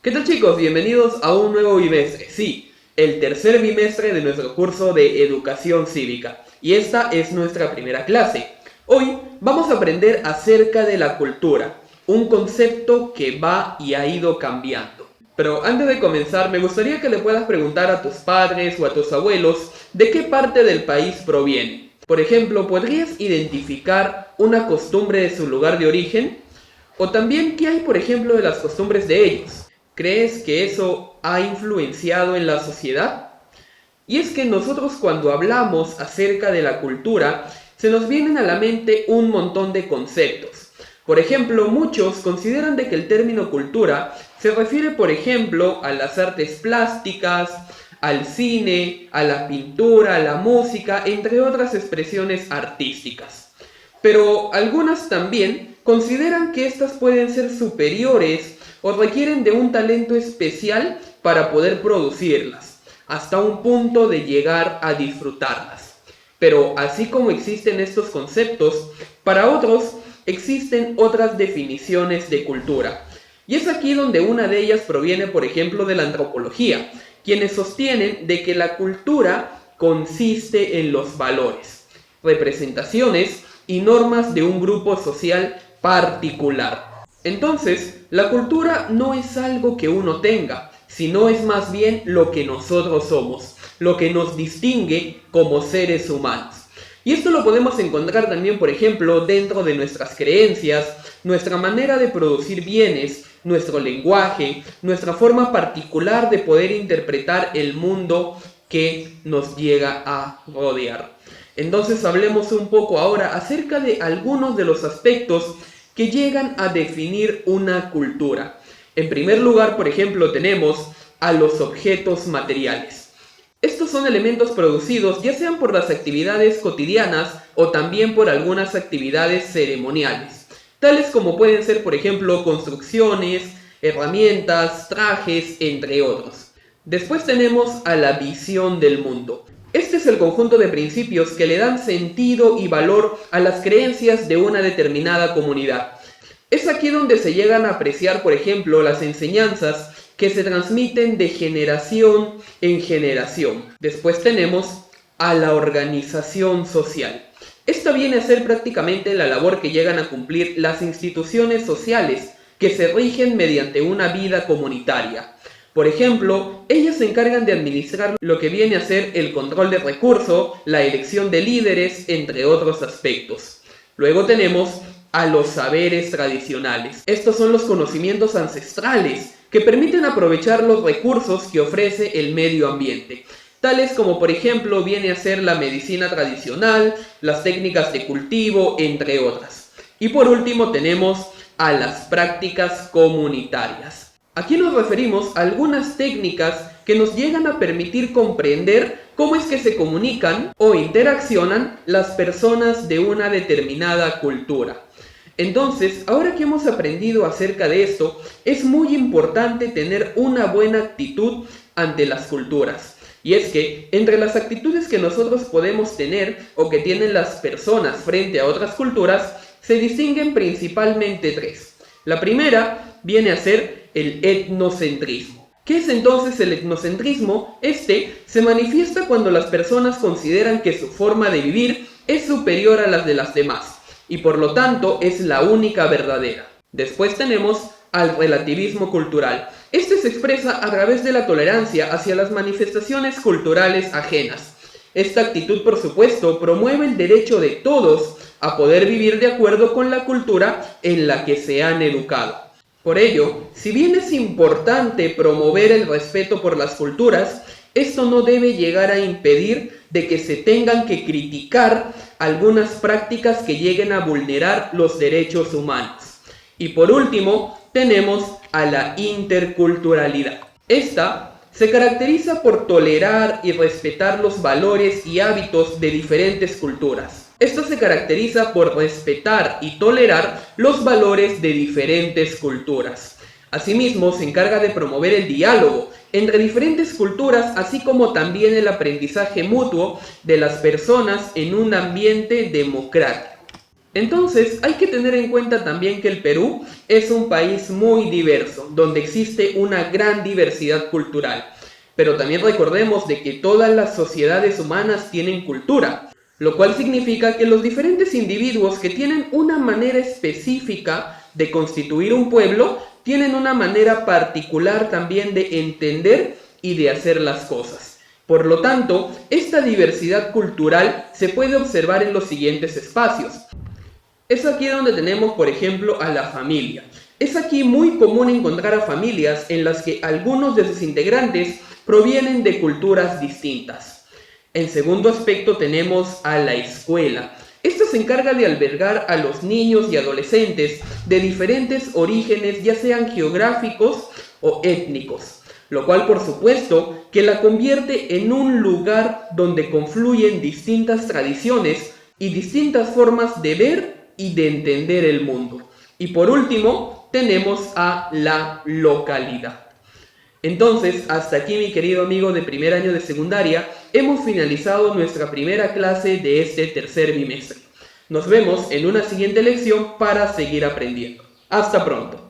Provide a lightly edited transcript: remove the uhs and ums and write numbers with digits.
¿Qué tal, chicos? Bienvenidos a un nuevo bimestre. Sí, el tercer bimestre de nuestro curso de Educación Cívica. Y esta es nuestra primera clase. Hoy vamos a aprender acerca de la cultura, un concepto que va y ha ido cambiando. Pero antes de comenzar, me gustaría que le puedas preguntar a tus padres o a tus abuelos de qué parte del país provienen. Por ejemplo, ¿podrías identificar una costumbre de su lugar de origen? O también, ¿qué hay, por ejemplo, de las costumbres de ellos? ¿Crees que eso ha influenciado en la sociedad? Y es que nosotros cuando hablamos acerca de la cultura, se nos vienen a la mente un montón de conceptos. Por ejemplo, muchos consideran de que el término cultura se refiere, por ejemplo, a las artes plásticas, al cine, a la pintura, a la música, entre otras expresiones artísticas. Pero algunas también consideran que estas pueden ser superiores o requieren de un talento especial para poder producirlas, hasta un punto de llegar a disfrutarlas. Pero así como existen estos conceptos, para otros existen otras definiciones de cultura. Y es aquí donde una de ellas proviene, por ejemplo, de la antropología, quienes sostienen de que la cultura consiste en los valores, representaciones y normas de un grupo social particular. Entonces, la cultura no es algo que uno tenga, sino es más bien lo que nosotros somos, lo que nos distingue como seres humanos. Y esto lo podemos encontrar también, por ejemplo, dentro de nuestras creencias, nuestra manera de producir bienes, nuestro lenguaje, nuestra forma particular de poder interpretar el mundo que nos llega a rodear. Entonces hablemos un poco ahora acerca de algunos de los aspectos que llegan a definir una cultura. En primer lugar, por ejemplo, tenemos a los objetos materiales. Estos son elementos producidos ya sean por las actividades cotidianas o también por algunas actividades ceremoniales, tales como pueden ser, por ejemplo, construcciones, herramientas, trajes, entre otros. Después tenemos a la visión del mundo. Este es el conjunto de principios que le dan sentido y valor a las creencias de una determinada comunidad. Es aquí donde se llegan a apreciar, por ejemplo, las enseñanzas que se transmiten de generación en generación. Después tenemos a la organización social. Esta viene a ser prácticamente la labor que llegan a cumplir las instituciones sociales que se rigen mediante una vida comunitaria. Por ejemplo, ellas se encargan de administrar lo que viene a ser el control de recursos, la elección de líderes, entre otros aspectos. Luego tenemos a los saberes tradicionales. Estos son los conocimientos ancestrales que permiten aprovechar los recursos que ofrece el medio ambiente, tales como por ejemplo viene a ser la medicina tradicional, las técnicas de cultivo, entre otras. Y por último tenemos a las prácticas comunitarias. Aquí nos referimos a algunas técnicas que nos llegan a permitir comprender cómo es que se comunican o interaccionan las personas de una determinada cultura. Entonces, ahora que hemos aprendido acerca de esto, es muy importante tener una buena actitud ante las culturas. Y es que entre las actitudes que nosotros podemos tener o que tienen las personas frente a otras culturas, se distinguen principalmente tres. La primera viene a ser el etnocentrismo. ¿Qué es entonces el etnocentrismo? Este se manifiesta cuando las personas consideran que su forma de vivir es superior a las de las demás y por lo tanto es la única verdadera. Después tenemos al relativismo cultural. Este se expresa a través de la tolerancia hacia las manifestaciones culturales ajenas. Esta actitud, por supuesto, promueve el derecho de todos a poder vivir de acuerdo con la cultura en la que se han educado. Por ello, si bien es importante promover el respeto por las culturas, esto no debe llegar a impedir de que se tengan que criticar algunas prácticas que lleguen a vulnerar los derechos humanos. Y por último, tenemos a la interculturalidad. Esta se caracteriza por tolerar y respetar los valores y hábitos de diferentes culturas. Esto se caracteriza por respetar y tolerar los valores de diferentes culturas. Asimismo, se encarga de promover el diálogo entre diferentes culturas, así como también el aprendizaje mutuo de las personas en un ambiente democrático. Entonces, hay que tener en cuenta también que el Perú es un país muy diverso, donde existe una gran diversidad cultural. Pero también recordemos de que todas las sociedades humanas tienen cultura, lo cual significa que los diferentes individuos que tienen una manera específica de constituir un pueblo, tienen una manera particular también de entender y de hacer las cosas. Por lo tanto, esta diversidad cultural se puede observar en los siguientes espacios. Es aquí donde tenemos, por ejemplo, a la familia. Es aquí muy común encontrar a familias en las que algunos de sus integrantes provienen de culturas distintas. En segundo aspecto tenemos a la escuela. Esta se encarga de albergar a los niños y adolescentes de diferentes orígenes, ya sean geográficos o étnicos, lo cual por supuesto que la convierte en un lugar donde confluyen distintas tradiciones y distintas formas de ver y de entender el mundo. Y por último, tenemos a la localidad. Entonces, hasta aquí mi querido amigo de primer año de secundaria, hemos finalizado nuestra primera clase de este tercer bimestre. Nos vemos en una siguiente lección para seguir aprendiendo. Hasta pronto.